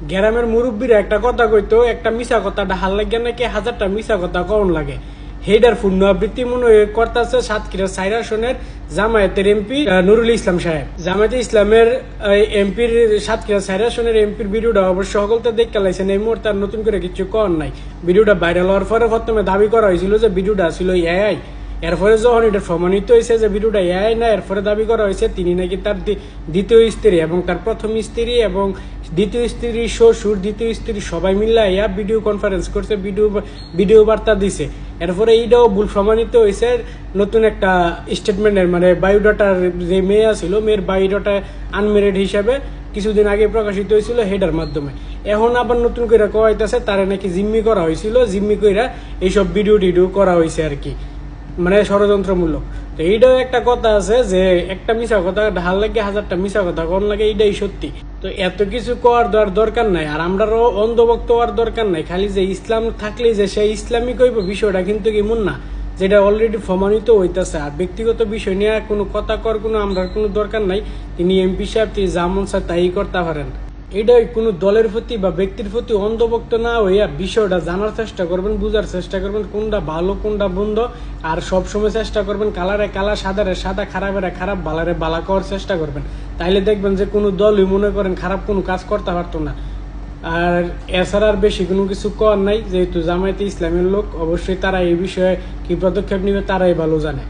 গ্রামের মুরব্বীরা একটা কথা কইতো, একটা মিশা কথা ঢাল লাগে নাকি 1000টা মিশা কথা কম লাগে। হেডার পূর্ণ আবৃত্তি মনে করতেছে সাতক্ষীরা সাইর আসনের জামায়াতের এমপি নুরুল ইসলাম সাহেব। জামায়াতে ইসলামের এমপির সাতক্ষীরা সাইর আসনের এমপির ভিডিওটা অবশ্য সকলতে দেখতে লাইছেন। এই মুহূর্তে আর নতুন করে কিছু কর নাই। ভিডিওটা ভাইরাল হওয়ার পরে প্রথমে দাবি করা হয়েছিল যে ভিডিওটা ছিল এআই। এরপরে যখন এটা প্রমাণিত হয়েছে যে ভিডিওটা এআই না, এরপরে দাবি করা হয়েছে তিনি নাকি তার দ্বিতীয় স্ত্রী এবং তার প্রথম স্ত্রী এবং দ্বিতীয় স্ত্রী শ্বশুর, দ্বিতীয় স্ত্রী সবাই মিলাইয়া ভিডিও কনফারেন্স করছে, ভিডিও বার্তা দিছে। এরপরে এইটাও ভুল প্রমাণিত হয়েছে নতুন একটা স্টেটমেন্টের, মানে বায়োডাটার যে মেয়ে ছিল, মেয়ের বায়োডাটা আনমেরিড হিসাবে কিছুদিন আগে প্রকাশিত হয়েছিল হেডার মাধ্যমে। এখন আবার নতুন করে কওয়াইতেছে তারা নাকি জিম্মি করা হয়েছিল, জিম্মি কইরা এইসব ভিডিও টিডিও করা হয়েছে আর কি, মানে ষড়যন্ত্রমূলক। তো এইটাও একটা কথা আছে যে একটা মিশা কথা ঢাল লাগে 1000টা মিশা কথা কোন লাগে, এইটাই সত্যি। তো এত কিছু করার দরকার নাই, আর আমরাও অন্ধভক্ত হওয়ার দরকার নাই। খালি যে ইসলাম থাকলেই যে সে ইসলামিক হইব বিষয়টা কিন্তু এমন না, যেটা অলরেডি প্রমাণিত হইতেছে। আর ব্যক্তিগত বিষয় নিয়ে কোনো কথা কর কোনো আমরা কোনো দরকার নাই। তিনি এমপি সাহেব, তিনি যা মন চায় তাই করতে পারেন। এটাই কোনো দলের প্রতি বা ব্যক্তির প্রতি অন্ধভক্ত না হইয়া বিষয়টা জানার চেষ্টা করবেন, বুঝার চেষ্টা করবেন কোনটা ভালো কোনটা বন্ধ। আর সবসময় চেষ্টা করবেন কালারে কালা, সাদারে সাদা, খারাপেরা খারাপ, বালারে বালা করার চেষ্টা করবেন। তাইলে দেখবেন যে কোনো দলই মনে করেন খারাপ কোনো কাজ করতে পারতো না। আর এছাড়া আর বেশি কোনো কিছু করার নাই, যেহেতু জামায়াতে ইসলামের লোক, অবশ্যই তারা এই বিষয়ে কি পদক্ষেপ নিবে তারাই ভালো জানে।